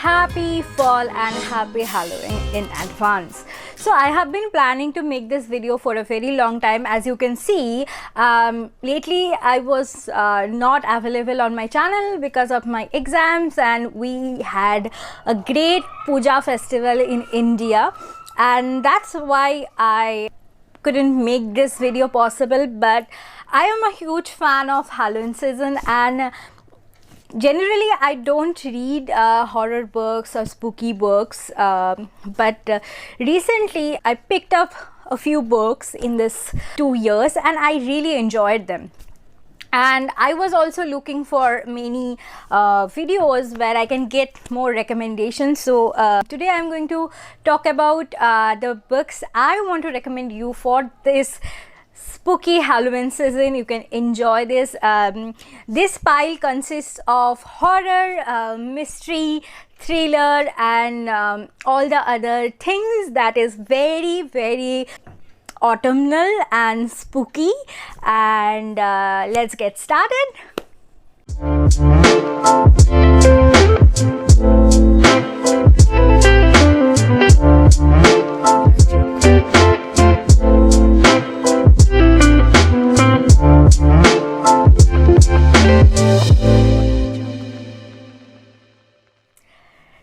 happy fall and happy Halloween in advance. So I have been planning to make this video for a very long time. As you can see, lately I was not available on my channel because of my exams, and we had a great puja festival in India, and that's why I couldn't make this video possible. But I am a huge fan of Halloween season, and generally I don't read horror books or spooky books, but recently I picked up a few books in this 2 years and I really enjoyed them. And I was also looking for many videos where I can get more recommendations. So today I'm going to talk about the books I want to recommend you for this spooky Halloween season. You can enjoy this. This pile consists of horror, mystery, thriller, and all the other things that is very autumnal and spooky. And let's get started.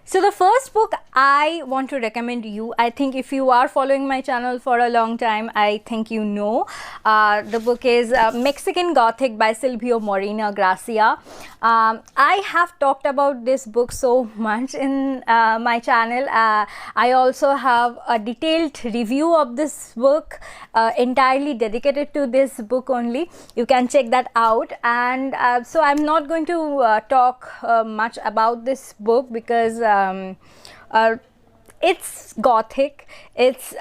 So the first book I want to recommend you, I think if you are following my channel for a long time, I think you know. The book is Mexican Gothic by Silvio Moreno Gracia. I have talked about this book so much in my channel. I also have a detailed review of this book entirely dedicated to this book only. You can check that out. And so I'm not going to talk much about this book because it's gothic, it's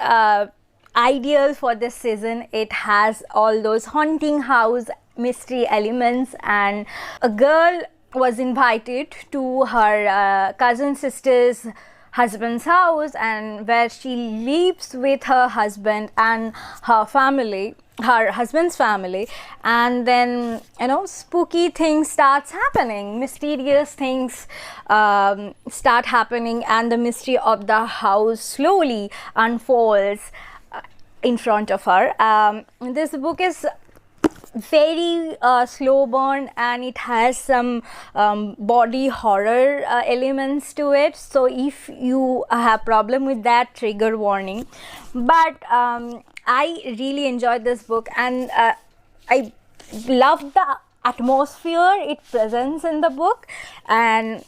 ideal for this season. It has all those haunting house mystery elements, and a girl was invited to her cousin sister's husband's house, and where she lives with her husband and her family, her husband's family. And then, you know, spooky things starts happening, mysterious things start happening, and the mystery of the house slowly unfolds in front of her. This book is very slow burn, and it has some body horror elements to it. So if you have problem with that, trigger warning. But I really enjoyed this book, and I love the atmosphere it presents in the book, and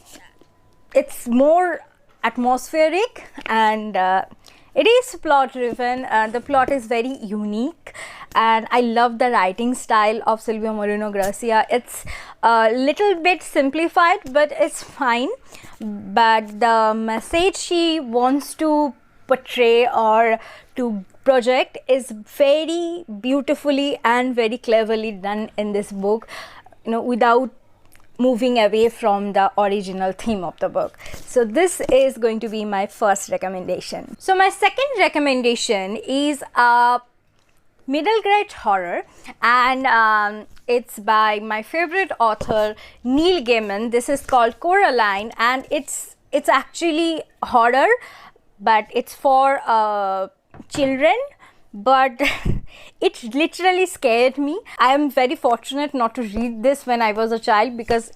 it's more atmospheric, and it is plot driven. The plot is very unique, and I love the writing style of Silvio Moreno Gracia. It's a little bit simplified, but it's fine. But the message she wants to portray or to project is very beautifully and very cleverly done in this book, you know, without moving away from the original theme of the book. So this is going to be my first recommendation. So my second recommendation is a middle grade horror, and it's by my favorite author Neil Gaiman. This is called Coraline, and it's actually horror, but it's for children, but it literally scared me. I am very fortunate not to read this when I was a child, because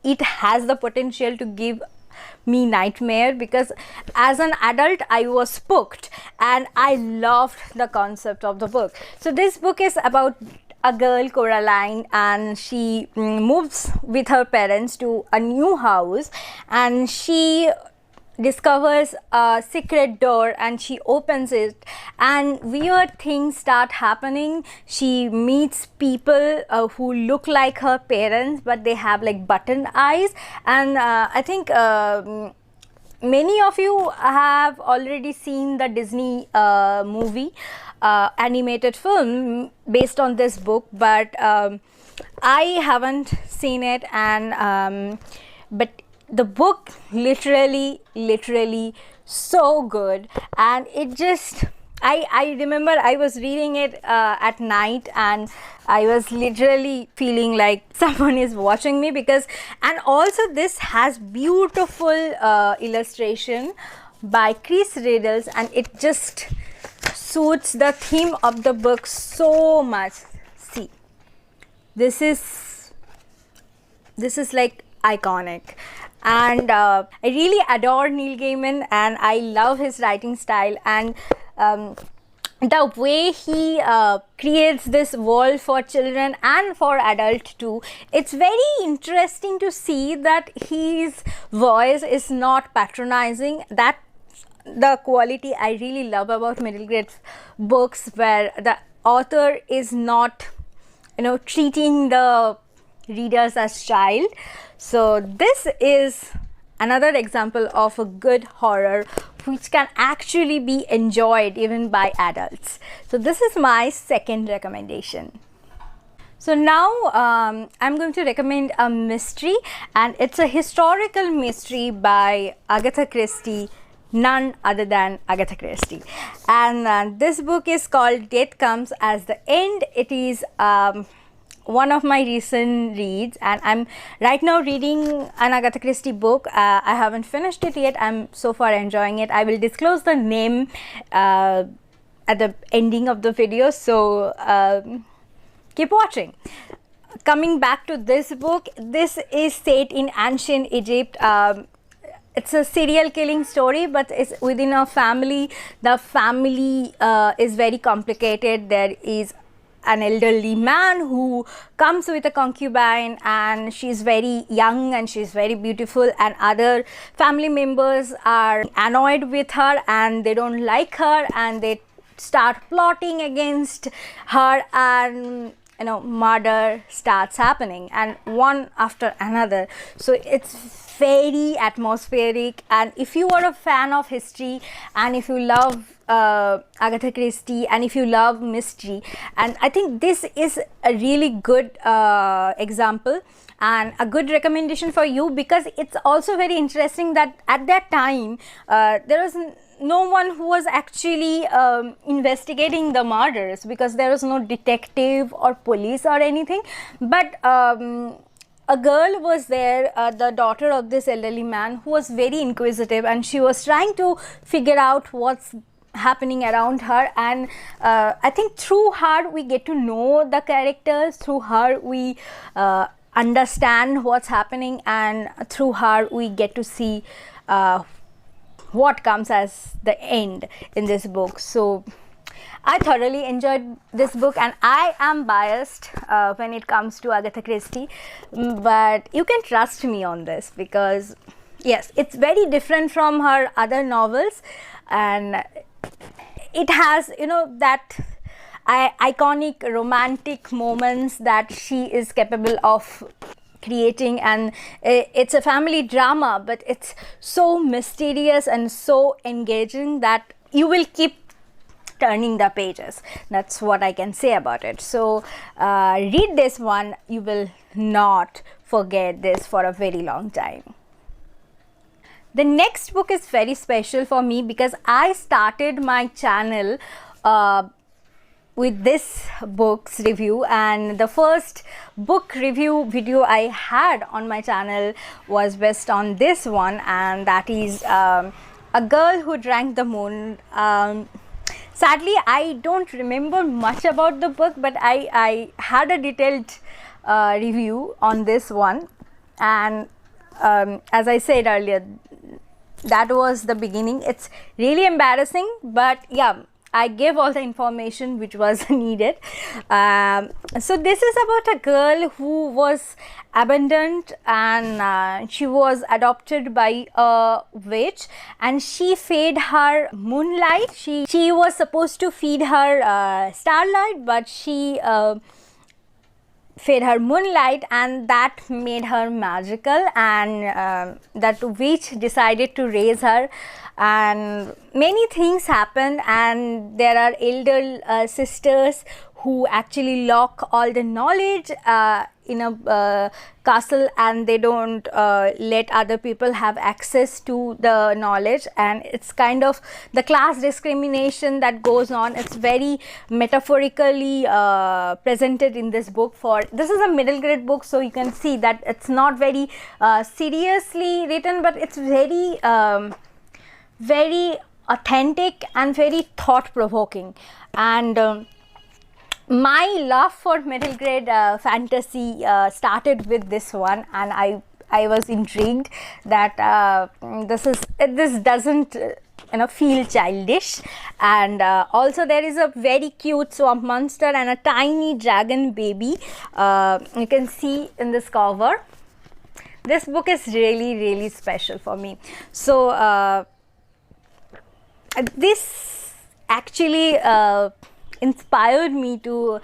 it has the potential to give me nightmare, because as an adult I was spooked, and I loved the concept of the book. So this book is about a girl, Coraline, and she moves with her parents to a new house, and she discovers a secret door, and she opens it, and weird things start happening. She meets people who look like her parents, but they have like button eyes. And I think many of you have already seen the Disney movie, animated film based on this book, but I haven't seen it. And but the book literally so good, and it just I remember I was reading it at night, and I was literally feeling like someone is watching me, because, and also this has beautiful illustration by Chris Riddles, and it just suits the theme of the book so much. See, this is like iconic, and I really adore Neil Gaiman, and I love his writing style, and the way he creates this world for children and for adults too. It's very interesting to see that his voice is not patronizing. That the quality I really love about middle grade books, where the author is not, treating the readers as child. So this is another example of a good horror which can actually be enjoyed even by adults. So this is my second recommendation. So now I'm going to recommend a mystery, and it's a historical mystery by Agatha Christie, none other than Agatha Christie. And this book is called Death Comes as the End. It is one of my recent reads, and I'm right now reading an Agatha Christie book. I haven't finished it yet. I'm so far enjoying it. I will disclose the name at the ending of the video, so keep watching. Coming back to this book, this is set in ancient Egypt. It's a serial killing story, but it's within a family. The family is very complicated. There is an elderly man who comes with a concubine, and she's very young and she's very beautiful, and other family members are annoyed with her and they don't like her, and they start plotting against her, and murder starts happening, and one after another. So it's very atmospheric, and if you are a fan of history, and if you love Agatha Christie, and if you love mystery, and I think this is a really good example and a good recommendation for you, because it's also very interesting that at that time there was no one who was actually investigating the murders, because there was no detective or police or anything, but a girl was there, the daughter of this elderly man, who was very inquisitive, and she was trying to figure out what's happening around her, and I think through her we get to know the characters, through her we understand what's happening, and through her we get to see what comes as the end in this book. So I thoroughly enjoyed this book, and I am biased when it comes to Agatha Christie, but you can trust me on this, because yes, it's very different from her other novels, and it has that iconic romantic moments that she is capable of creating, and it's a family drama, but it's so mysterious and so engaging that you will keep turning the pages. That's what I can say about it. So read this one, you will not forget this for a very long time. The next book is very special for me, because I started my channel with this book's review, and the first book review video I had on my channel was based on this one, and that is A Girl Who Drank the Moon. Sadly, I don't remember much about the book, but I had a detailed review on this one, and as I said earlier, that was the beginning. It's really embarrassing, but yeah, I gave all the information which was needed. So this is about a girl who was abandoned, and she was adopted by a witch, and she fed her moonlight. She was supposed to feed her starlight, but she fed her moonlight, and that made her magical, and that witch decided to raise her, and many things happened, and there are elder sisters who actually lock all the knowledge in a castle, and they don't let other people have access to the knowledge, and it's kind of the class discrimination that goes on. It's very metaphorically presented in this book. This is a middle grade book, so you can see that it's not very seriously written, but it's very very authentic and very thought provoking. And my love for middle grade fantasy started with this one, and I was intrigued that this doesn't feel childish. And also there is a very cute swamp monster and a tiny dragon baby, you can see in this cover. This book is really special for me. So this actually inspired me to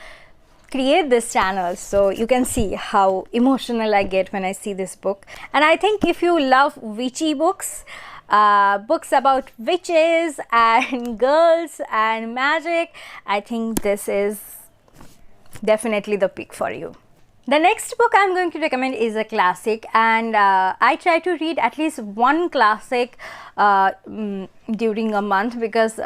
create this channel. So you can see how emotional I get when I see this book. And I think if you love witchy books, books about witches and girls and magic, I think this is definitely the pick for you. The next book I'm going to recommend is a classic, and I try to read at least one classic during a month, because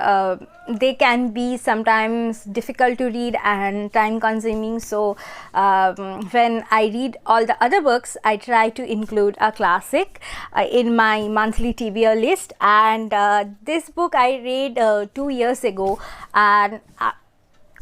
they can be sometimes difficult to read and time consuming. So when I read all the other books, I try to include a classic in my monthly TBR list. And this book I read 2 years ago, and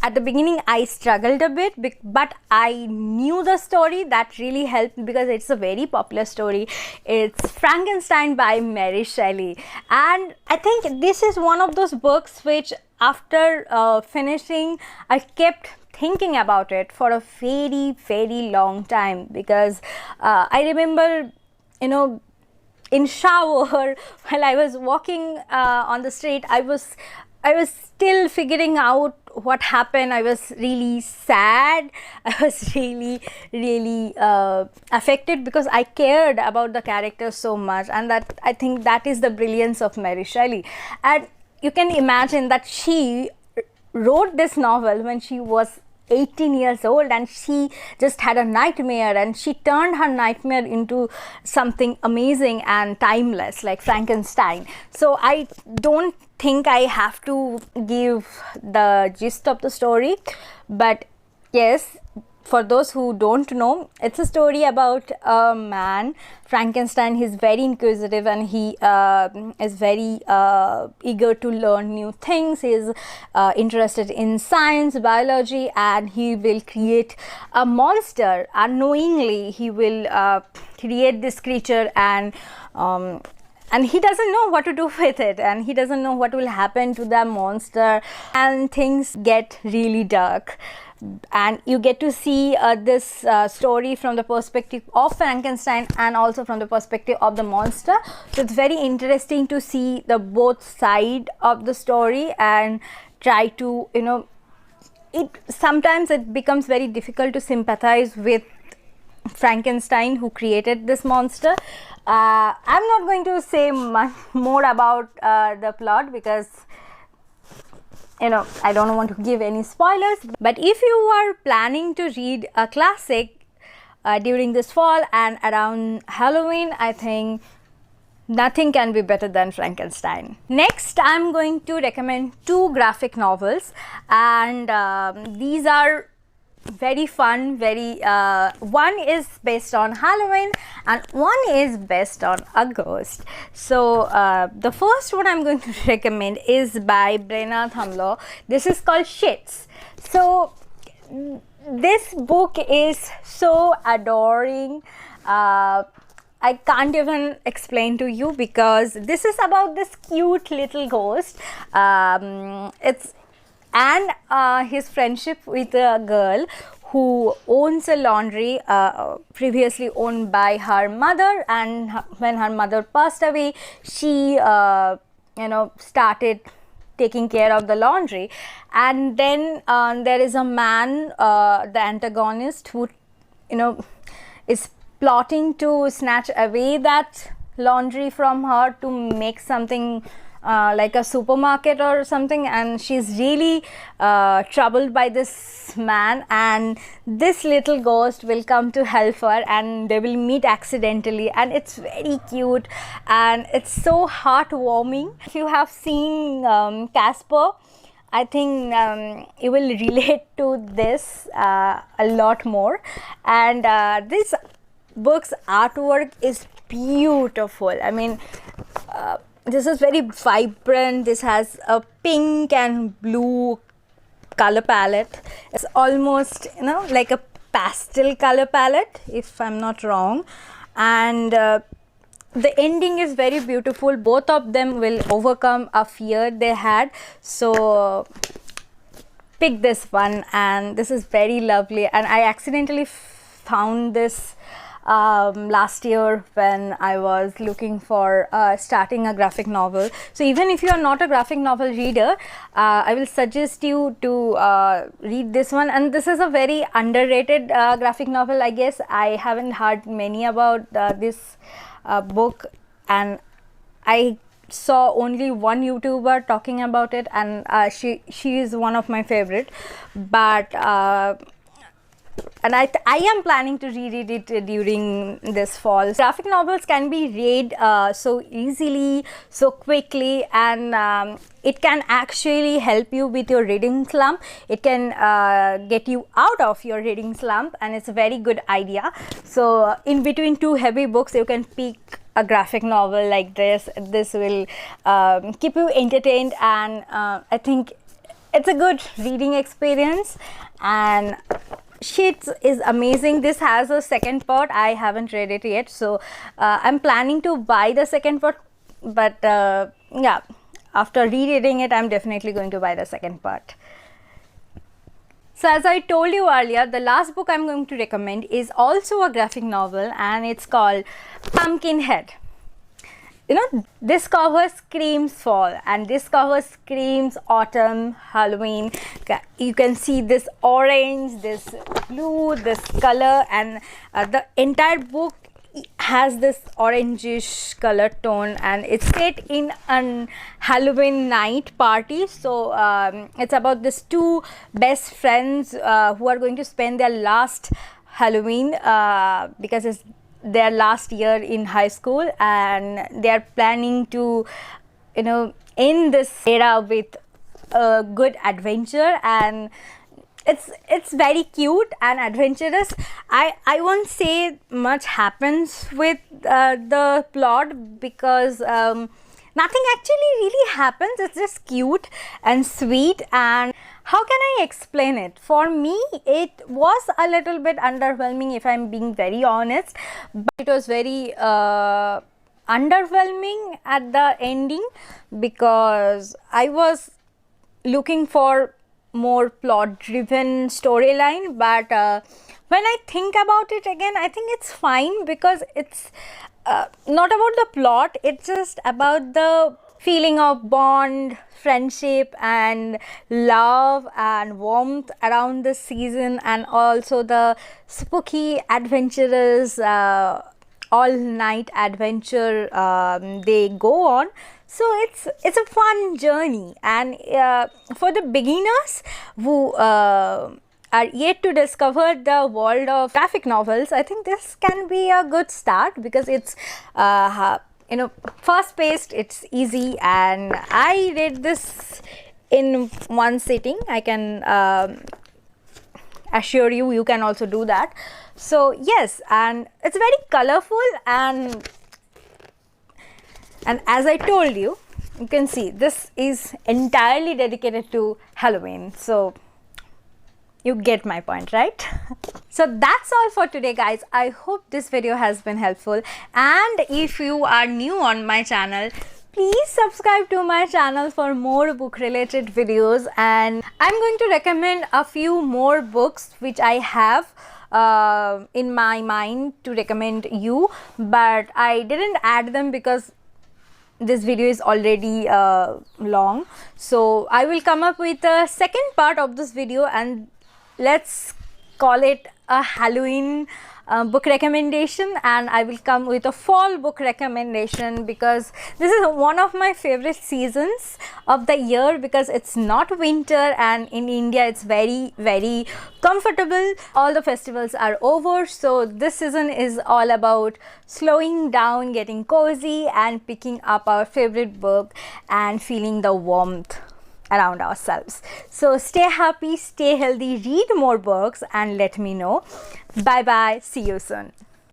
at the beginning I struggled a bit, but I knew the story. That really helped, because it's a very popular story. It's Frankenstein by Mary Shelley, and I think this is one of those books which after finishing I kept thinking about it for a very long time, because I remember in shower while I was walking on the street, I was still figuring out what happened. I was really sad. I was really affected, because I cared about the characters so much, and that I think that is the brilliance of Mary Shelley. And you can imagine that she wrote this novel when she was 18 years old, and she just had a nightmare, and she turned her nightmare into something amazing and timeless like Frankenstein. So I don't think I have to give the gist of the story, but yes, for those who don't know, it's a story about a man, Frankenstein. He's very inquisitive, and he is very eager to learn new things. He is interested in science, biology, and he will create a monster. Unknowingly, he will create this creature, and he doesn't know what to do with it, and he doesn't know what will happen to the monster, and things get really dark. And you get to see this story from the perspective of Frankenstein and also from the perspective of the monster. So it's very interesting to see the both side of the story and try to, sometimes it becomes very difficult to sympathize with Frankenstein, who created this monster. I'm not going to say much more about the plot, because I don't want to give any spoilers. But if you are planning to read a classic during this fall and around Halloween, I think nothing can be better than Frankenstein. Next, I'm going to recommend 2 graphic novels, and these are very fun. One is based on Halloween and one is based on a ghost. So the first one I'm going to recommend is by Brenna Thumlaw. This is called Shits. So this book is so adoring. I can't even explain to you, because this is about this cute little ghost. His friendship with a girl who owns a laundry previously owned by her mother, and when her mother passed away, she started taking care of the laundry. And then there is a man, the antagonist, who is plotting to snatch away that laundry from her to make something like a supermarket or something, and she's really troubled by this man, and this little ghost will come to help her, and they will meet accidentally, and it's very cute and it's so heartwarming. If you have seen Casper, I think you will relate to this a lot more. And this book's artwork is beautiful. I mean, this is very vibrant. This has a pink and blue color palette. It's almost, you know, like a pastel color palette, if I'm not wrong. And the ending is very beautiful. Both of them will overcome a fear they had. So pick this one, and this is very lovely. And I accidentally found this last year when I was looking for starting a graphic novel. So even if you are not a graphic novel reader, I will suggest you to read this one. And this is a very underrated graphic novel, I guess. I haven't heard many about this book, and I saw only one YouTuber talking about it, and she is one of my favorite. But and I am planning to reread it during this fall. Graphic novels can be read so easily, so quickly, and it can actually help you with your reading slump. It can get you out of your reading slump, and it's a very good idea. So in between two heavy books, you can pick a graphic novel like this. This will keep you entertained, and I think it's a good reading experience. And Sheets is amazing. This has a second part. I haven't read it yet, so I'm planning to buy the second part, but yeah, after rereading it, I'm definitely going to buy the second part. So as I told you earlier, the last book I'm going to recommend is also a graphic novel, and it's called Pumpkinhead. You know, this cover screams fall, and this cover screams autumn, Halloween. You can see this orange, this blue, this color, and the entire book has this orangish color tone, and it's set in an Halloween night party. So it's about these two best friends who are going to spend their last Halloween because it's their last year in high school, and they are planning to, you know, end this era with a good adventure. And it's very cute and adventurous. I won't say much happens with the plot, because nothing actually really happens. It's just cute and sweet. And how can I explain it? For me, it was a little bit underwhelming, if I'm being very honest. But it was very underwhelming at the ending, because I was looking for more plot driven storyline. But when I think about it again, I think it's fine, because it's not about the plot. It's just about the feeling of bond, friendship, and love and warmth around the season, and also the spooky adventurous all night adventure they go on. So it's a fun journey, and for the beginners who are yet to discover the world of graphic novels, I think this can be a good start, because it's you know, fast paced, it's easy, and I read this in one sitting. I can assure you, you can also do that. So yes, and it's very colorful, and as I told you, you can see this is entirely dedicated to Halloween. So you get my point, right? So that's all for today, guys. I hope this video has been helpful, and if you are new on my channel, please subscribe to my channel for more book related videos. And I'm going to recommend a few more books which I have in my mind to recommend you, but I didn't add them because this video is already long. So I will come up with a second part of this video, and let's call it a Halloween book recommendation, and I will come with a fall book recommendation because this is one of my favorite seasons of the year, because it's not winter and in India it's very comfortable. All the festivals are over, so this season is all about slowing down, getting cozy and picking up our favorite book and feeling the warmth around ourselves. So stay happy, stay healthy, read more books and let me know. Bye bye, see you soon.